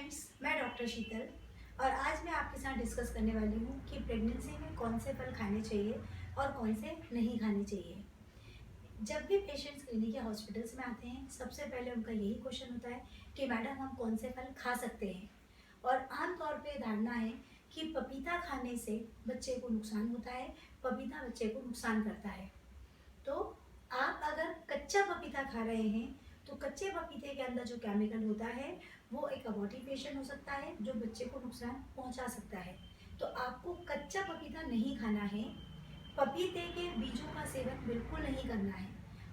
Friends, मैं doctor शीतल और आज मैं आपके साथ डिस्कस करने वाली हूँ कि प्रेगनेंसी में कौन से फल खाने चाहिए और कौन से नहीं खाने चाहिए। जब भी पेशेंट्स क्लिनिक या हॉस्पिटल्स में आते हैं, सबसे पहले उनका यही क्वेश्चन होता है कि मैडम हम कौन से फल खा सकते हैं। और आमतौर पे धारणा है कि पपीता खाने से बच्चे को नुकसान होता है, पपीता बच्चे को नुकसान करता है। तो आप अगर कच्चा पपीता खा रहे हैं तो कच्चे पपीते के अंदर जो केमिकल होता है वो एक अबॉर्टिफिकेशन हो सकता है जो बच्चे को नुकसान पहुंचा सकता है। तो आपको कच्चा पपीता नहीं खाना है, पपीते के बीजों का सेवन बिल्कुल नहीं करना है।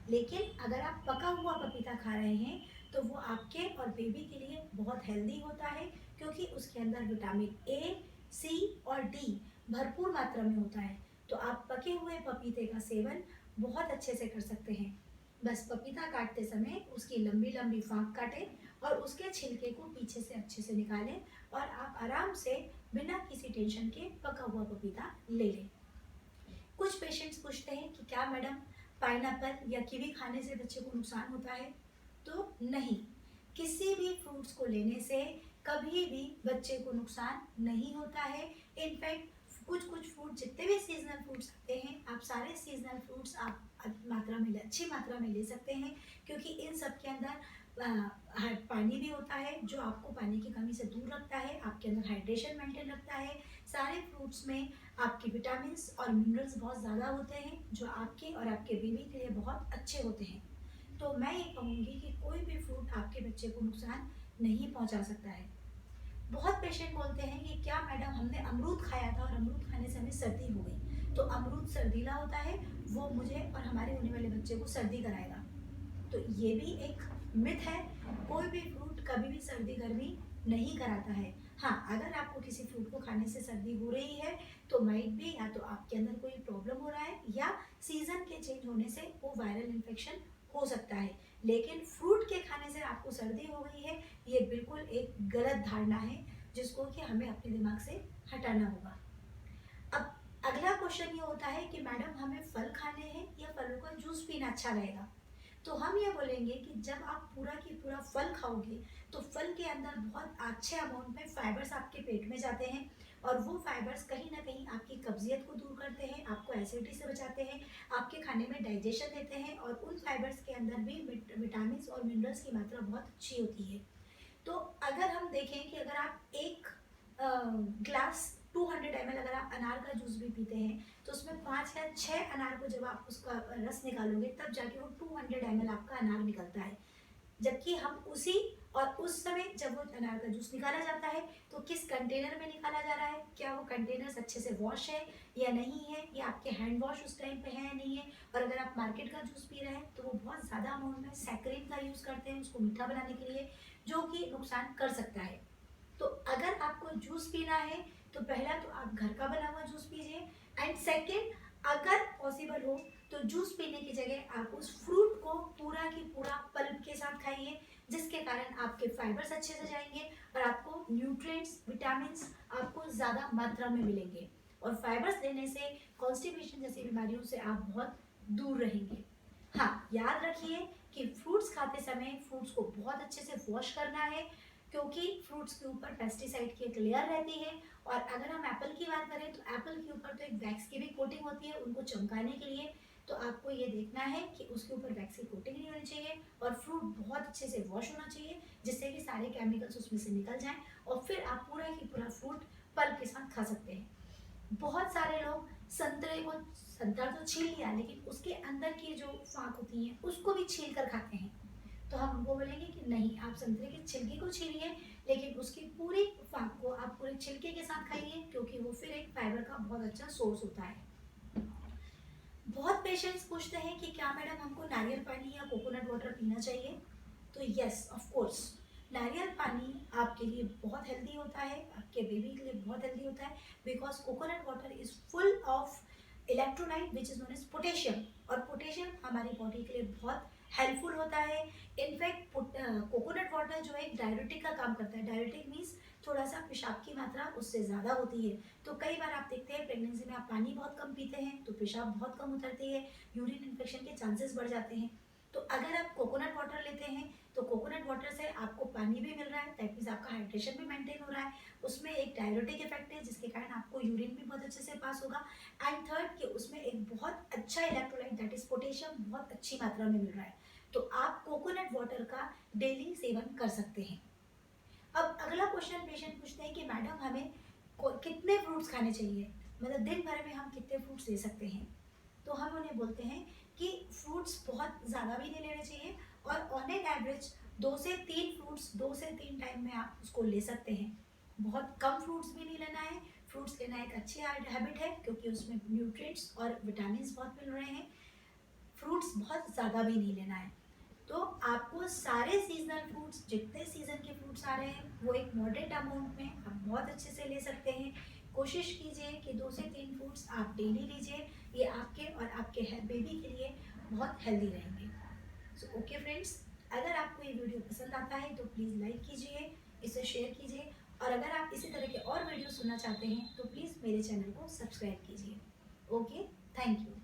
लेकिन अगर आप पका हुआ पपीता खा रहे हैं तो वो आपके और बेबी के लिए बहुत हेल्दी होता है, क्योंकि उसके अंदर विटामिन ए, सी और डी भरपूर मात्रा में होता है। तो आप पके हुए पपीते का सेवन बहुत अच्छे से कर सकते हैं। बस पपीता काटते समय उसकी लंबी लंबी फाँक काटें और उसके छिलके को पीछे से अच्छे से निकालें और आप आराम से बिना किसी टेंशन के पका हुआ पपीता ले लें। कुछ पेशेंट्स पूछते हैं कि क्या मैडम पाइनएप्पल या कीवी खाने से बच्चे को नुकसान होता है? तो नहीं, किसी भी फ्रूट्स को लेने से कभी भी बच्चे को नुकसान नहीं होता है। इनफैक्ट कुछ कुछ फ्रूट, जितने भी सीजनल फ्रूट्स आते हैं, आप सारे सीजनल फ्रूट्स आप अच्छी मात्रा में ले सकते हैं, क्योंकि इन सब के अंदर पानी भी होता है जो आपको पानी की कमी से दूर रखता है, आपके अंदर हाइड्रेशन मेंटेन रखता है। सारे फ्रूट्स में आपके विटामिन्स और मिनरल्स बहुत ज़्यादा होते हैं जो आपके और आपके बेबी के लिए बहुत अच्छे होते हैं। तो मैं ये कहूँगी कि कोई भी फ्रूट आपके बच्चे को नुकसान नहीं पहुँचा सकता है। बहुत पेशेंट बोलते हैं कि क्या मैडम हमने अमरूद खाया था और अमरूद खाने से हमें सर्दी हो गई। तो अमरूद सर्दीला होता है, वो मुझे और हमारे होने वाले बच्चे को सर्दी कराएगा। तो ये भी एक मिथ है। कोई भी फ्रूट कभी भी सर्दी गर्मी नहीं कराता है। हाँ, अगर आपको किसी फ्रूट को खाने से सर्दी हो रही है तो माइट भी या तो आपके अंदर कोई प्रॉब्लम हो रहा है या सीजन के चेंज होने से वो वायरल इन्फेक्शन हो सकता है। लेकिन फ्रूट के खाने से आपको सर्दी हो गई है, ये बिल्कुल एक गलत धारणा है जिसको कि हमें अपने दिमाग से हटाना होगा। अब अगला क्वेश्चन ये होता है कि मैडम हमें फल खाने हैं या फलों का जूस पीना अच्छा रहेगा? तो हम ये बोलेंगे कि जब आप पूरा की पूरा फल खाओगे तो फल के अंदर बहुत अच्छे अमाउंट में फाइबर्स आपके पेट में जाते हैं और वो फाइबर्स कहीं ना कहीं आपकी कब्जियत को दूर करते हैं, आपको एसिडिटी से बचाते हैं, आपके खाने में डाइजेशन देते हैं और उन फाइबर्स के अंदर भी विटामिन और मिनरल्स की मात्रा बहुत अच्छी होती है। तो अगर हम देखें कि अगर आप एक ग्लास 200 ml अगर आप अनार का जूस भी पीते हैं तो उसमें 5 या 6 अनार को जब आप उसका रस निकालोगे तब जाके वो 200 ml आपका अनार निकलता है। जबकि हम उसी और उस समय जब वो अनार का जूस निकाला जाता है तो किस कंटेनर में निकाला जा रहा है, क्या वो कंटेनर्स अच्छे से वॉश है या नहीं है, या आपके हैंड वॉश उस टाइम पे है या नहीं है। और अगर आप मार्केट का जूस पी रहे हैं तो वो बहुत ज़्यादा अमाउंट में सैकरिन का यूज़ करते हैं उसको मीठा बनाने के लिए, जो कि नुकसान कर सकता है। तो अगर आपको जूस पीना है तो पहला तो आप घर का बना हुआ जूस पीजिए, एंड सेकेंड, अगर पॉसिबल हो तो जूस पीने की जगह आप उस फ्रूट को पूरा की पूरा पल्प के साथ खाइए, जिसके कारण आपके फाइबर्स अच्छे से जाएंगे और आपको न्यूट्रिएंट्स, विटामिन्स आपको ज़्यादा मात्रा में मिलेंगे और फाइबर्स लेने से कॉन्स्टिपेशन जैसी बीमारियों से आप बहुत दूर रहेंगे। हाँ, याद रखिए कि फ्रूट्स खाते समय फ्रूट्स को बहुत अच्छे से वॉश करना है, क्योंकि फ्रूट्स के ऊपर पेस्टिसाइड की एक लेयर रहती है। और अगर हम एप्पल की बात करें तो एप्पल के ऊपर तो एक वैक्स की भी कोटिंग होती है उनको चमकाने के लिए। तो आपको ये देखना है कि उसके ऊपर वैक्स की कोटिंग नहीं होनी चाहिए और फ्रूट बहुत अच्छे से वॉश होना चाहिए, जिससे कि सारे केमिकल्स उसमें से निकल जाएं और फिर आप पूरा ही पूरा फ्रूट पल्प के साथ खा सकते हैं। बहुत सारे लोग संतरा तो छील लिया लेकिन उसके अंदर की जो फाँक होती है उसको भी छील कर खाते हैं। तो हम उनको बोलेंगे कि नहीं, आप संतरे के छिलके को छीलिए लेकिन उसकी पूरी फाँक को आप पूरे छिलके के साथ खाइए, क्योंकि वो फिर एक फाइबर का बहुत अच्छा सोर्स होता है। बहुत पेशेंट्स पूछते हैं कि क्या मैडम हमको नारियल पानी या कोकोनट वाटर पीना चाहिए? तो यस, ऑफ कोर्स, नारियल पानी आपके लिए बहुत हेल्दी होता है, आपके बेबी के लिए बहुत हेल्दी होता है, because coconut water is full of electrolyte which is known as potassium, और पोटेशियम हमारी बॉडी के लिए बहुत हेल्पफुल होता है। इनफैक्ट कोकोनट वाटर जो है एक डायरेटिक का काम करता है। डायरेटिक मीन्स थोड़ा सा पेशाब की मात्रा उससे ज़्यादा होती है। तो कई बार आप देखते हैं प्रेगनेंसी में आप पानी बहुत कम पीते हैं तो पेशाब बहुत कम उतरती है, यूरिन इन्फेक्शन के चांसेस बढ़ जाते हैं। तो अगर आप कोकोनट वाटर लेते हैं तो कोकोनट वाटर से आपको पानी भी मिल रहा है, दैट मीन्स आपका हाइड्रेशन भी मेंटेन हो रहा है। उसमें एक डायरेटिक इफेक्ट है जिसके कारण आपको यूरिन भी बहुत अच्छे से पास होगा। एंड थर्ड कि उसमें एक बहुत अच्छा इलेक्ट्रोलाइट दैट इज पोटेशियम बहुत अच्छी मात्रा में मिल रहा है। तो आप कोकोनट वाटर का डेली सेवन कर सकते हैं। अब अगला क्वेश्चन पेशेंट पूछते हैं कि मैडम हमें कितने फ्रूट्स खाने चाहिए, मतलब दिन भर में हम कितने फ्रूट्स ले सकते हैं। तो हम उन्हें बोलते हैं कि फ्रूट्स बहुत ज़्यादा भी नहीं लेने चाहिए और ऑन एन एवरेज 2 से 3 फ्रूट्स 2 से 3 टाइम में आप उसको ले सकते हैं। बहुत कम फ्रूट्स भी नहीं लेना है। फ्रूट्स लेना एक अच्छी हैबिट है क्योंकि उसमें न्यूट्रिएंट्स और विटामिन बहुत मिल रहे हैं। फ्रूट्स बहुत ज़्यादा भी नहीं लेना है। तो आपको सारे सीजनल फ्रूट्स, जितने सीजन के फ्रूट्स आ रहे हैं वो एक मॉडरेट अमाउंट में आप बहुत अच्छे से ले सकते हैं। कोशिश कीजिए कि 2 से 3 फ्रूट्स आप डेली लीजिए। ये आपके और आपके बेबी के लिए बहुत हेल्दी रहेंगे। सो ओके फ्रेंड्स, अगर आपको ये वीडियो पसंद आता है तो प्लीज़ लाइक कीजिए, इसे शेयर कीजिए और अगर आप इसी तरह के और वीडियो सुनना चाहते हैं तो प्लीज़ मेरे चैनल को सब्सक्राइब कीजिए। Okay, thank you.